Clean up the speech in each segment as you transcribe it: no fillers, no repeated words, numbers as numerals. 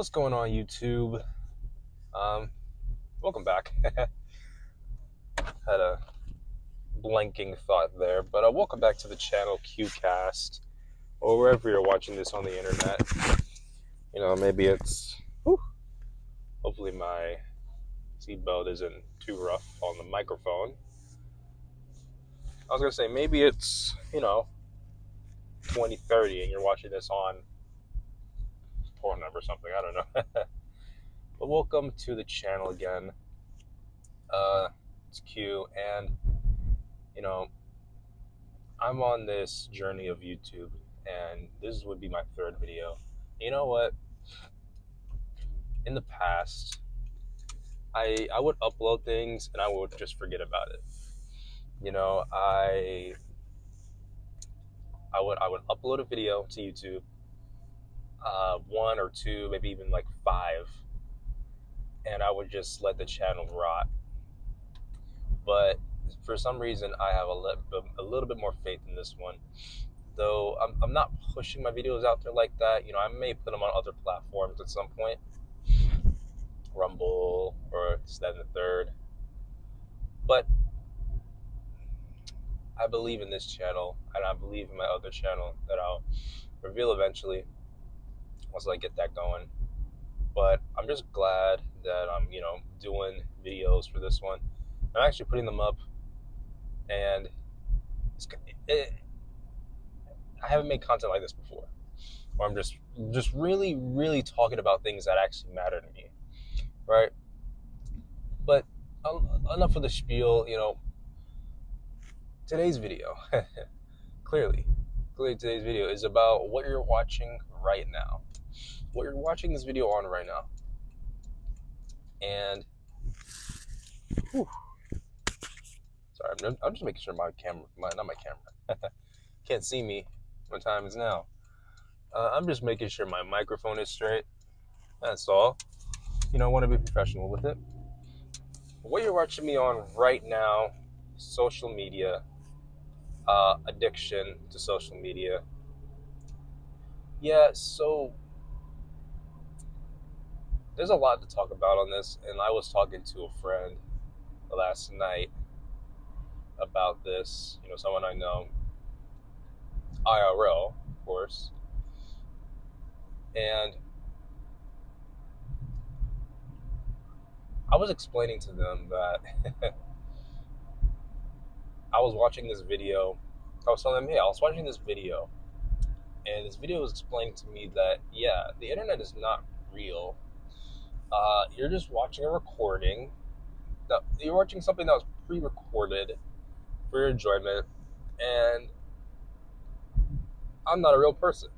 What's going on, YouTube? Um, Welcome back. Had a blanking thought there, but welcome back to the channel QCast, or wherever you're watching this on the internet. Maybe it's. Whew, hopefully, my seatbelt isn't too rough on the microphone. I was gonna say maybe it's 2030 and you're watching this on Pornhub or something. I don't know. But welcome to the channel again. It's Q, and you know I'm on this journey of YouTube, and this would be my third video. You know what? In the past, I would upload things and I would just forget about it. I would upload a video to YouTube, one or two, maybe even like five, and I would just let the channel rot. But for some reason, I have a little bit more faith in this one. Though I'm not pushing my videos out there like that. I may put them on other platforms at some point, Rumble or this, that, and the third. But I believe in this channel, and I believe in my other channel that I'll reveal eventually once I get that going. But I'm just glad that I'm, doing videos for this one. I'm actually putting them up, and I haven't made content like this before, where I'm just really, really talking about things that actually matter to me, right? But enough of the spiel. Today's video, clearly today's video is about what you're watching right now, what you're watching this video on right now. And sorry, I'm just making sure my camera, not my camera, can't see me. What time is now? I'm just making sure my microphone is straight. That's all. I want to be professional with it. What you're watching me on right now, social media, addiction to social media. Yeah, so there's a lot to talk about on this, and I was talking to a friend last night about this, someone I know, IRL, of course, and I was explaining to them that I was watching this video. I was telling them, hey, I was watching this video, and this video was explaining to me that, yeah, the internet is not real. You're just watching a recording. You're watching something that was pre-recorded for your enjoyment, and I'm not a real person.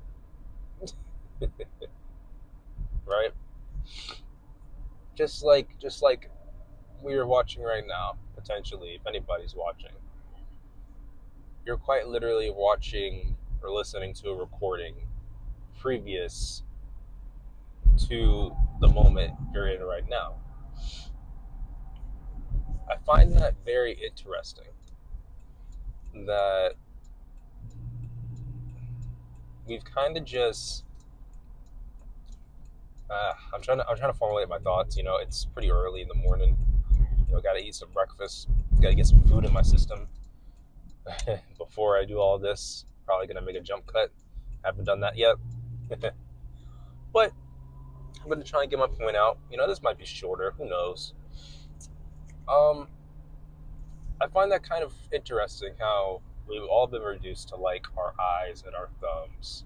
Right? Just like we are watching right now, potentially, if anybody's watching. You're quite literally watching or listening to a recording previous to the moment you're in right now. I find that very interesting, that we've kind of just I'm trying to formulate my thoughts. It's pretty early in the morning. Gotta eat some breakfast, gotta get some food in my system before I do all this. Probably gonna make a jump cut. Haven't done that yet. But I'm gonna try and get my point out. This might be shorter, who knows. I find that kind of interesting, how we've all been reduced to like our eyes and our thumbs,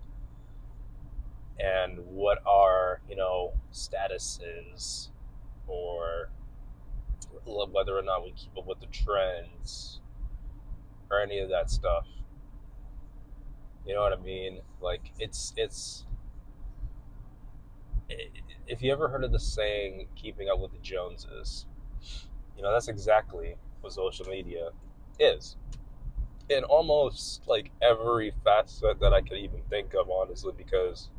and what our status is, or whether or not we keep up with the trends or any of that stuff. You know what I mean? Like, it's if you ever heard of the saying, keeping up with the Joneses, that's exactly what social media is, in almost like every facet that I could even think of, honestly, because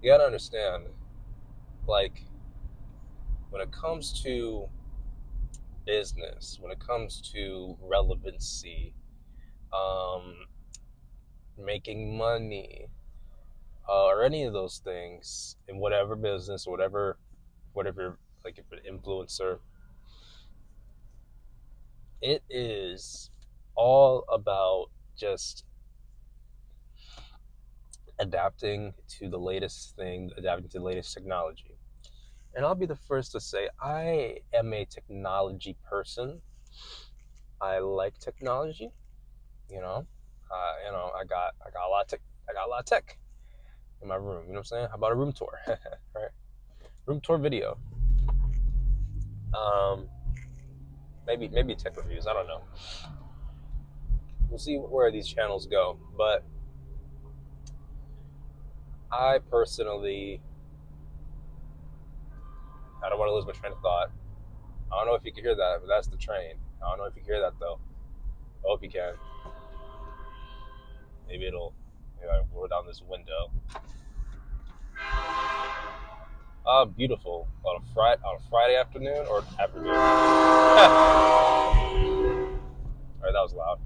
you gotta understand, like, when it comes to business, when it comes to relevancy, making money, or any of those things in whatever business, whatever, like if an influencer, it is all about just adapting to the latest thing, adapting to the latest technology. And I'll be the first to say I am a technology person. I like technology. You know, I got a lot of tech. I got a lot of tech in my room. You know what I'm saying? How about a room tour? Right, room tour video. Um, maybe tech reviews. I don't know. We'll see where these channels go. But I personally, I don't want to lose my train of thought. I don't know if you can hear that, but that's the train. I don't know if you can hear that though. I hope you can. Maybe I roll down this window. Beautiful. On a Friday afternoon or afternoon. Alright, that was loud.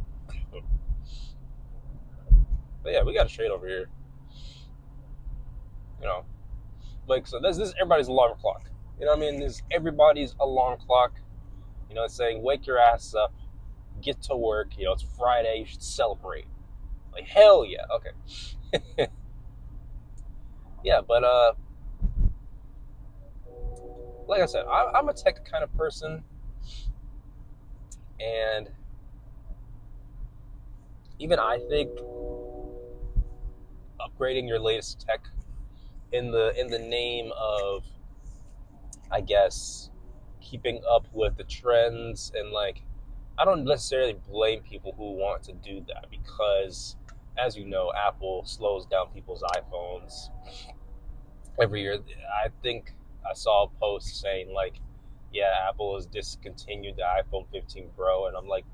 But yeah, we got a shade over here. You know, like, so this is everybody's alarm clock. You know what I mean? This is everybody's alarm clock. You know, it's saying wake your ass up, get to work. You know, it's Friday. You should celebrate. Like, hell yeah. Okay. Yeah, but like I said, I'm a tech kind of person, and even I think upgrading your latest tech in the name of, I guess, keeping up with the trends, and like, I don't necessarily blame people who want to do that, because as you know, Apple slows down people's iPhones every year. I think I saw a post saying like, yeah, Apple has discontinued the iPhone 15 Pro, and I'm like,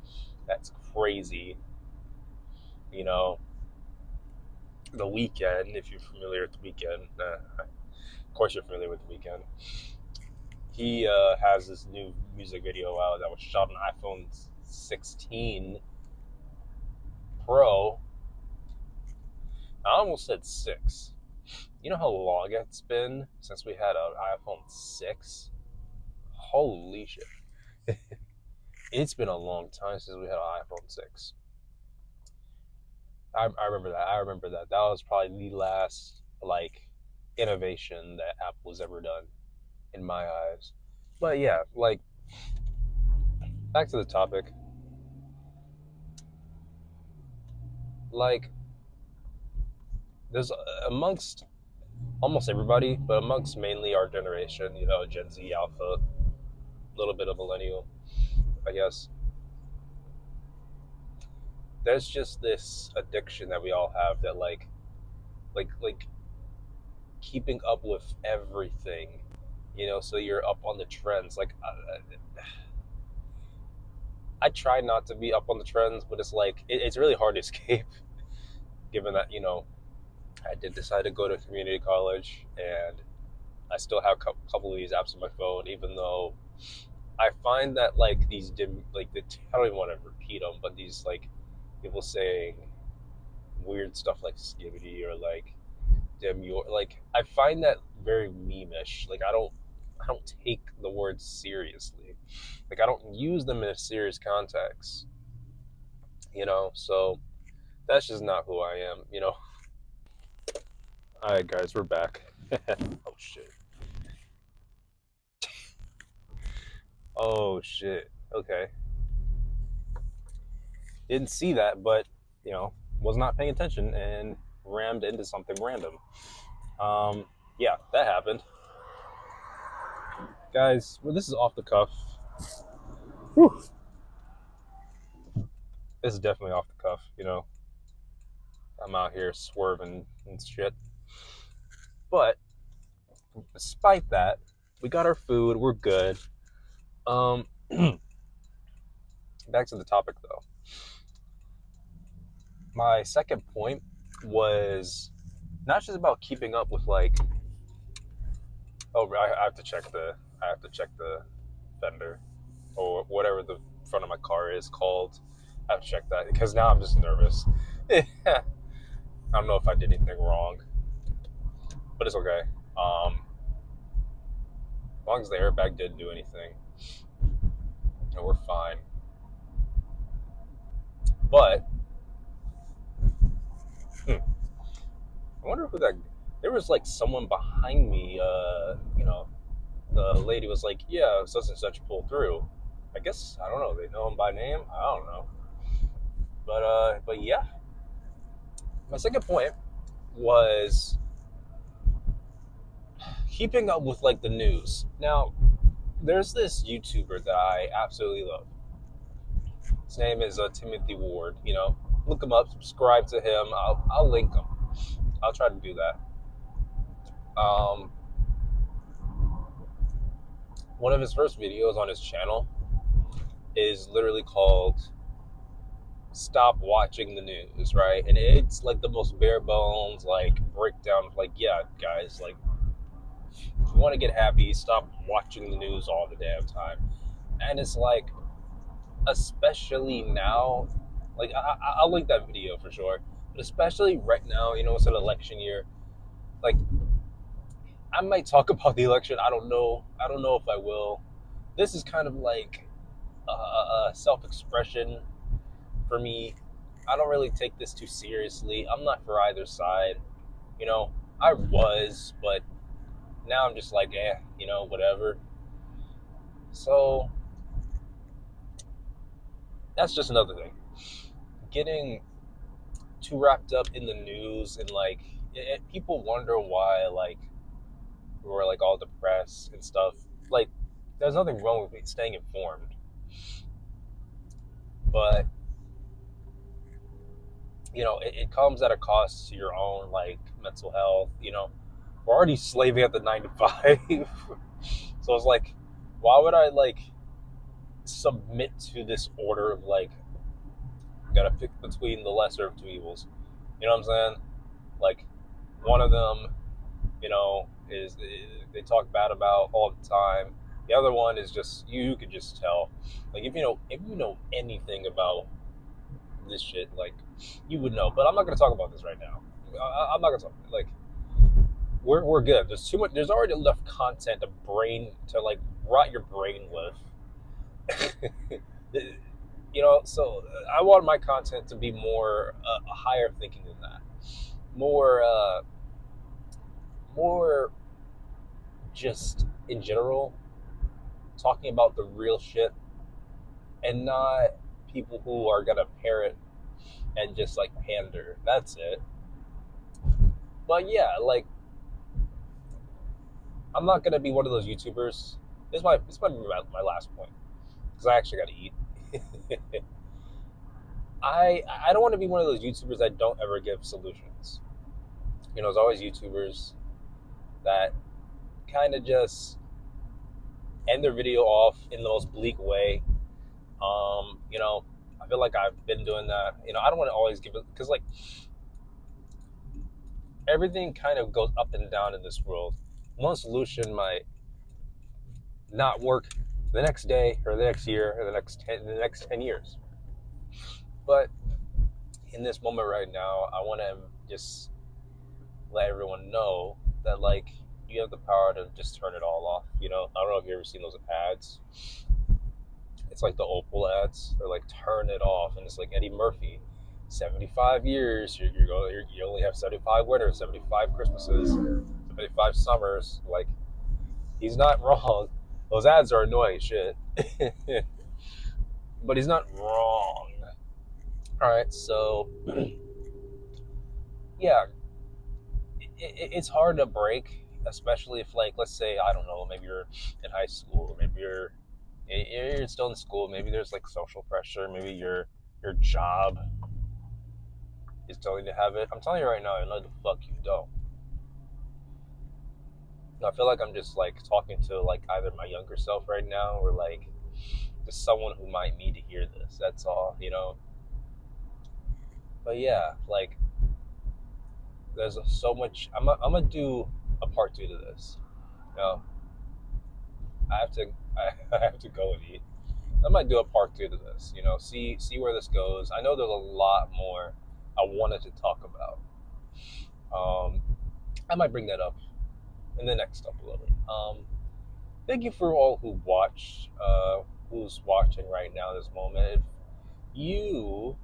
that's crazy. You know, The Weeknd, if you're familiar with The Weeknd, of course you're familiar with The Weeknd. He has this new music video out that was shot on iPhone 16 Pro. I almost said 6. You know how long it's been since we had an iPhone 6? Holy shit. It's been a long time since we had an iPhone 6. I remember that. That was probably the last, like, innovation that Apple has ever done, in my eyes. But yeah, like, back to the topic. Like, there's amongst almost everybody, but amongst mainly our generation, you know, Gen Z, Alpha, a little bit of millennial, I guess. There's just this addiction that we all have that like keeping up with everything, you know. So you're up on the trends. Like, I try not to be up on the trends, but it's like it's really hard to escape, given that, you know, I did decide to go to community college, and I still have a couple of these apps on my phone, even though I find that like these I don't even want to repeat them, but these like people saying weird stuff like skibbity or like demure, like I find that very meme-ish. Like I don't take the words seriously. Like I don't use them in a serious context. You know, so that's just not who I am, you know. Alright guys, we're back. Oh shit. Oh shit. Okay. Didn't see that, but you know, was not paying attention and rammed into something random. Yeah, that happened. Guys, well, this is off the cuff. Whew. This is definitely off the cuff, you know. I'm out here swerving and shit. But despite that, we got our food, we're good. Back to the topic though. My second point was not just about keeping up with like, oh, I have to check the fender or whatever the front of my car is called. I have to check that because now I'm just nervous. I don't know if I did anything wrong. but it's okay. As long as the airbag didn't do anything, we're fine. But I wonder who that. There was like someone behind me. The lady was like, "Yeah, such and such pulled through." I guess I don't know. They know him by name. I don't know. But yeah. My second point was keeping up with like the news. Now, there's this YouTuber that I absolutely love. His name is Timothy Ward. Look him up, subscribe to him. I'll link him. I'll try to do that. Um, One of his first videos on his channel is literally called "Stop Watching the News," right? And it's like the most bare bones like breakdown of like, yeah, guys, like if you want to get happy, stop watching the news all the damn time. And it's like, especially now, like I'll link that video for sure. But especially right now, it's an election year. Like I might talk about the election. I don't know. I don't know if I will. This is kind of like a self-expression for me. I don't really take this too seriously. I'm not for either side. You know, I was, but now I'm just like, whatever. So that's just another thing. Getting too wrapped up in the news and like people wonder why like we're like all depressed and stuff. Like there's nothing wrong with staying informed, but it comes at a cost to your own like mental health. We're already slaving at the 9 to 5, so it's like, why would I like submit to this order of like gotta pick between the lesser of two evils? You know what I'm saying? Like one of them, is they talk bad about all the time. The other one is just you could just tell. Like if you know anything about this shit, like you would know. But I'm not gonna talk about this right now. I'm not gonna talk like we're good. There's too much. There's already enough content to like rot your brain with. So I want my content to be more higher thinking than that, more just in general, talking about the real shit and not people who are gonna parrot and just like pander. That's it. But yeah, like I'm not gonna be one of those YouTubers. This might be my last point because I actually got to eat. I don't want to be one of those YouTubers that don't ever give solutions. There's always YouTubers that kind of just end their video off in the most bleak way. I feel like I've been doing that. I don't want to always give it because like everything kind of goes up and down in this world. One solution might not work the next day or the next year or the next 10 years. But in this moment right now, I want to just let everyone know that like you have the power to just turn it all off. I don't know if you've ever seen those ads. It's like the Opal ads. They're like turn it off, and it's like Eddie Murphy. 75 years, you only have 75 winters, 75 Christmases, 75 summers. Like, he's not wrong. Those ads are annoying shit. But he's not wrong. Alright, so, yeah, it's hard to break, especially if, like, let's say, I don't know, maybe you're in high school, maybe you're still in school, maybe there's, like, social pressure, maybe your job is telling you to have it. I'm telling you right now, the fuck you don't. I feel like I'm just like talking to like either my younger self right now or like just someone who might need to hear this. That's all. But yeah, like there's so much. I'm gonna do a part 2 to this. You know, I have to I have to go and eat. I might do a part 2 to this. See where this goes. I know there's a lot more I wanted to talk about. I might bring that up in the next upload. Thank you for all who watched, who's watching right now this moment. If you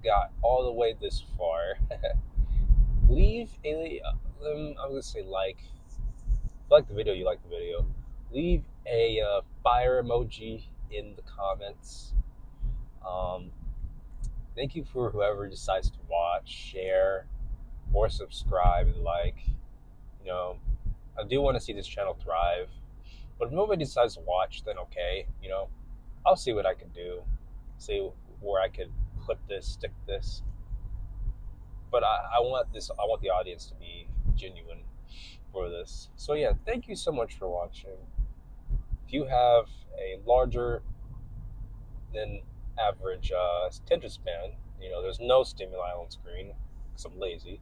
got all the way this far, leave a, I'm gonna say like. If you like the video, you like the video. Leave a fire emoji in the comments. Um, Thank you for whoever decides to watch, share, or subscribe and like. You know, I do want to see this channel thrive. But if nobody decides to watch, then okay. I'll see what I can do. See where I could put this, stick this. But I want this. I want the audience to be genuine for this. So yeah, thank you so much for watching. If you have a larger than average attention span, there's no stimuli on screen because I'm lazy.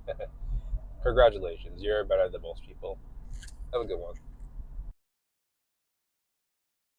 Congratulations, you're better than most people. Have a good one.